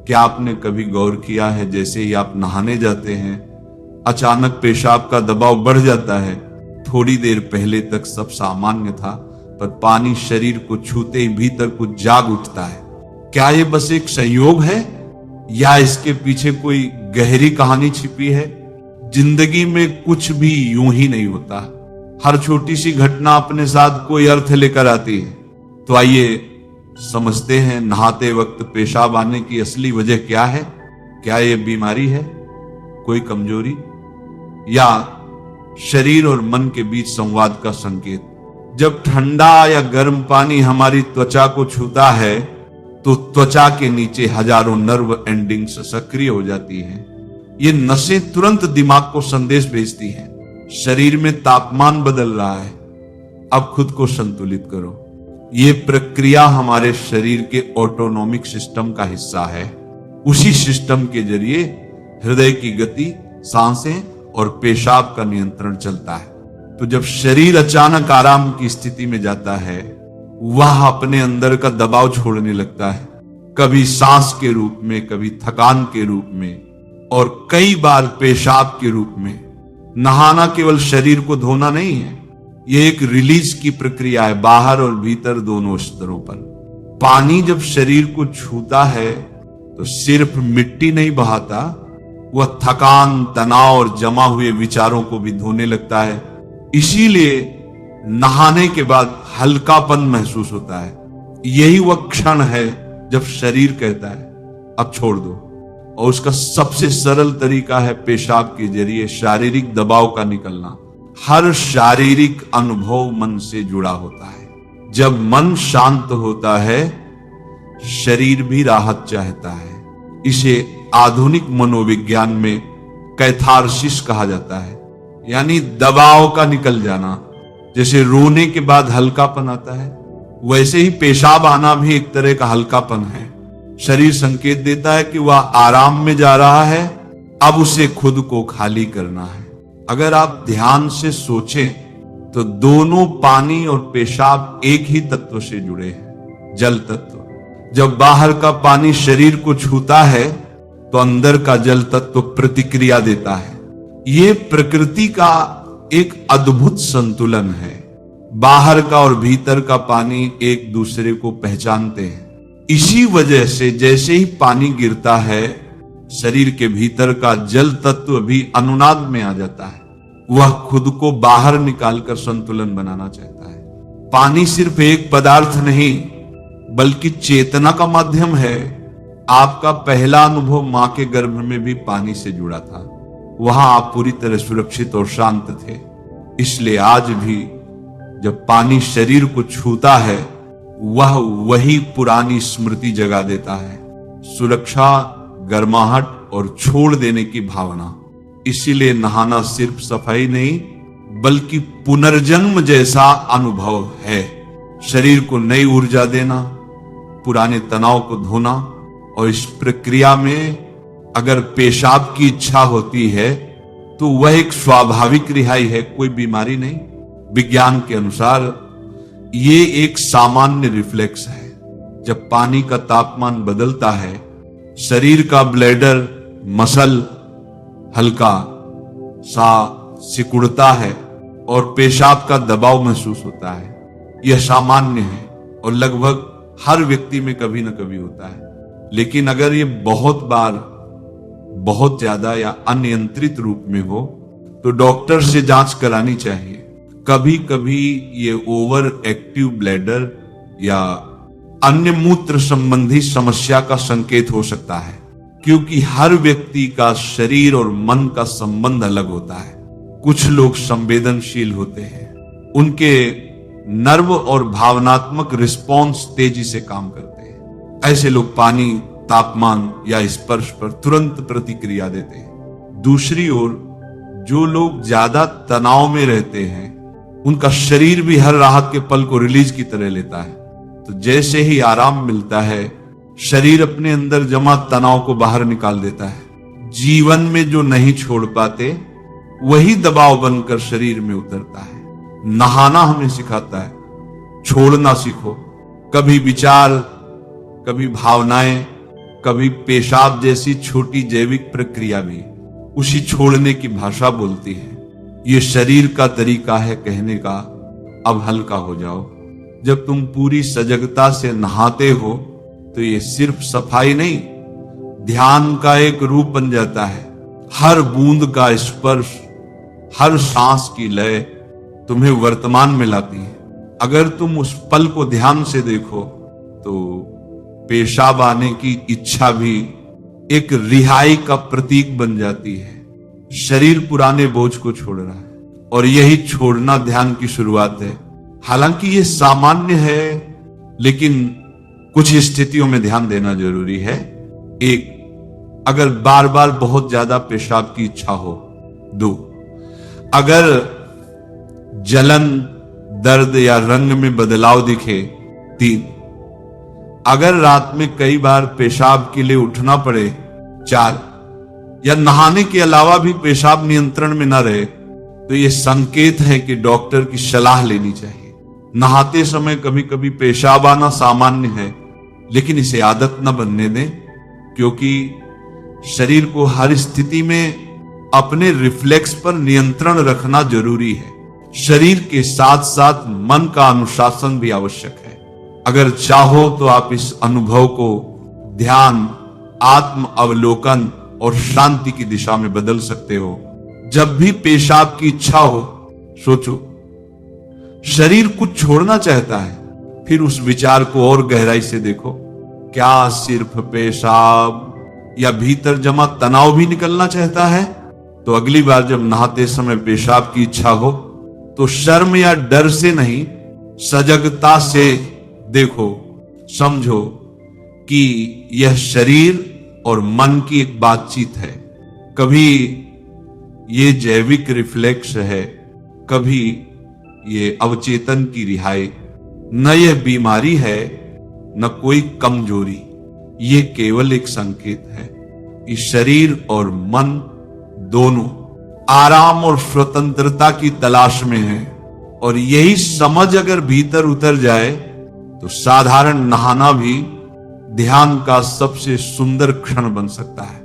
क्या आपने कभी गौर किया है, जैसे ही आप नहाने जाते हैं अचानक पेशाब का दबाव बढ़ जाता है। थोड़ी देर पहले तक सब सामान्य था, पर पानी शरीर को छूते ही भीतर कुछ जाग उठता है। क्या ये बस एक संयोग है या इसके पीछे कोई गहरी कहानी छिपी है? जिंदगी में कुछ भी यूं ही नहीं होता। हर छोटी सी घटना अपने साथ कोई अर्थ लेकर आती है। तो आइए समझते हैं, नहाते वक्त पेशाब आने की असली वजह क्या है। क्या ये बीमारी है, कोई कमजोरी, या शरीर और मन के बीच संवाद का संकेत? जब ठंडा या गर्म पानी हमारी त्वचा को छूता है तो त्वचा के नीचे हजारों नर्व एंडिंग्स सक्रिय हो जाती हैं। ये नसें तुरंत दिमाग को संदेश भेजती हैं, शरीर में तापमान बदल रहा है, अब खुद को संतुलित करो। ये प्रक्रिया हमारे शरीर के ऑटोनॉमिक सिस्टम का हिस्सा है। उसी सिस्टम के जरिए हृदय की गति, सांसें और पेशाब का नियंत्रण चलता है। तो जब शरीर अचानक आराम की स्थिति में जाता है, वह अपने अंदर का दबाव छोड़ने लगता है, कभी सांस के रूप में, कभी थकान के रूप में और कई बार पेशाब के रूप में। नहाना केवल शरीर को धोना नहीं है, यह एक रिलीज की प्रक्रिया है, बाहर और भीतर दोनों स्तरों पर। पानी जब शरीर को छूता है तो सिर्फ मिट्टी नहीं बहाता, वह थकान, तनाव और जमा हुए विचारों को भी धोने लगता है। इसीलिए नहाने के बाद हल्कापन महसूस होता है। यही वह क्षण है जब शरीर कहता है अब छोड़ दो। और उसका सबसे सरल तरीका है पेशाब के जरिए शारीरिक दबाव का निकलना। हर शारीरिक अनुभव मन से जुड़ा होता है। जब मन शांत होता है, शरीर भी राहत चाहता है। इसे आधुनिक मनोविज्ञान में कैथारसिस कहा जाता है, यानी दबाव का निकल जाना। जैसे रोने के बाद हल्कापन आता है, वैसे ही पेशाब आना भी एक तरह का हल्कापन है। शरीर संकेत देता है कि वह आराम में जा रहा है, अब उसे खुद को खाली करना है। अगर आप ध्यान से सोचें तो दोनों पानी और पेशाब एक ही तत्व से जुड़े हैं, जल तत्व। जब बाहर का पानी शरीर को छूता है तो अंदर का जल तत्व प्रतिक्रिया देता है। यह प्रकृति का एक अद्भुत संतुलन है। बाहर का और भीतर का पानी एक दूसरे को पहचानते हैं। इसी वजह से जैसे ही पानी गिरता है, शरीर के भीतर का जल तत्व भी अनुनाद में आ जाता है। वह खुद को बाहर निकालकर संतुलन बनाना चाहता है। पानी सिर्फ एक पदार्थ नहीं, बल्कि चेतना का माध्यम है। आपका पहला अनुभव मां के गर्भ में भी पानी से जुड़ा था। वहां आप पूरी तरह सुरक्षित और शांत थे। इसलिए आज भी जब पानी शरीर को छूता है, वह वही पुरानी स्मृति जगा देता है, सुरक्षा, गर्माहट और छोड़ देने की भावना। इसीलिए नहाना सिर्फ सफाई नहीं, बल्कि पुनर्जन्म जैसा अनुभव है। शरीर को नई ऊर्जा देना, पुराने तनाव को धोना। और इस प्रक्रिया में अगर पेशाब की इच्छा होती है तो वह एक स्वाभाविक रिहाई है, कोई बीमारी नहीं। विज्ञान के अनुसार ये एक सामान्य रिफ्लेक्स है। जब पानी का तापमान बदलता है, शरीर का ब्लैडर मसल हल्का सा सिकुड़ता है और पेशाब का दबाव महसूस होता है। यह सामान्य है और लगभग हर व्यक्ति में कभी न कभी होता है। लेकिन अगर ये बहुत बार, बहुत ज्यादा या अनियंत्रित रूप में हो तो डॉक्टर से जांच करानी चाहिए। कभी कभी ये ओवर एक्टिव ब्लैडर या अन्य मूत्र संबंधी समस्या का संकेत हो सकता है, क्योंकि हर व्यक्ति का शरीर और मन का संबंध अलग होता है। कुछ लोग संवेदनशील होते हैं, उनके नर्व और भावनात्मक रिस्पॉन्स तेजी से काम करते हैं। ऐसे लोग पानी, तापमान या स्पर्श पर तुरंत प्रतिक्रिया देते हैं। दूसरी ओर जो लोग ज्यादा तनाव में रहते हैं, उनका शरीर भी हर राहत के पल को रिलीज की तरह लेता है। तो जैसे ही आराम मिलता है, शरीर अपने अंदर जमा तनाव को बाहर निकाल देता है। जीवन में जो नहीं छोड़ पाते, वही दबाव बनकर शरीर में उतरता है। नहाना हमें सिखाता है, छोड़ना सीखो। कभी विचार, कभी भावनाएं, कभी पेशाब जैसी छोटी जैविक प्रक्रिया भी उसी छोड़ने की भाषा बोलती है। ये शरीर का तरीका है कहने का, अब हल्का हो जाओ। जब तुम पूरी सजगता से नहाते हो तो ये सिर्फ सफाई नहीं, ध्यान का एक रूप बन जाता है। हर बूंद का स्पर्श, हर सांस की लय तुम्हें वर्तमान में लाती है। अगर तुम उस पल को ध्यान से देखो तो पेशाब आने की इच्छा भी एक रिहाई का प्रतीक बन जाती है। शरीर पुराने बोझ को छोड़ रहा है और यही छोड़ना ध्यान की शुरुआत है। हालांकि ये सामान्य है, लेकिन कुछ स्थितियों में ध्यान देना जरूरी है। एक, अगर बार बार बहुत ज्यादा पेशाब की इच्छा हो। दो, अगर जलन, दर्द या रंग में बदलाव दिखे। तीन, अगर रात में कई बार पेशाब के लिए उठना पड़े। चार, या नहाने के अलावा भी पेशाब नियंत्रण में ना रहे तो यह संकेत है कि डॉक्टर की सलाह लेनी चाहिए। नहाते समय कभी कभी पेशाब आना सामान्य है, लेकिन इसे आदत न बनने दें, क्योंकि शरीर को हर स्थिति में अपने रिफ्लेक्स पर नियंत्रण रखना जरूरी है। शरीर के साथ साथ मन का अनुशासन भी आवश्यक है। अगर चाहो तो आप इस अनुभव को ध्यान, आत्म अवलोकन और शांति की दिशा में बदल सकते हो। जब भी पेशाब की इच्छा हो, सोचो शरीर कुछ छोड़ना चाहता है, फिर उस विचार को और गहराई से देखो। क्या सिर्फ पेशाब या भीतर जमा तनाव भी निकलना चाहता है? तो अगली बार जब नहाते समय पेशाब की इच्छा हो तो शर्म या डर से नहीं, सजगता से देखो। समझो कि यह शरीर और मन की एक बातचीत है। कभी ये जैविक रिफ्लेक्स है, कभी ये अवचेतन की रिहाई। न यह बीमारी है, न कोई कमजोरी, ये केवल एक संकेत है कि शरीर और मन दोनों आराम और स्वतंत्रता की तलाश में है। और यही समझ अगर भीतर उतर जाए तो साधारण नहाना भी ध्यान का सबसे सुंदर क्षण बन सकता है।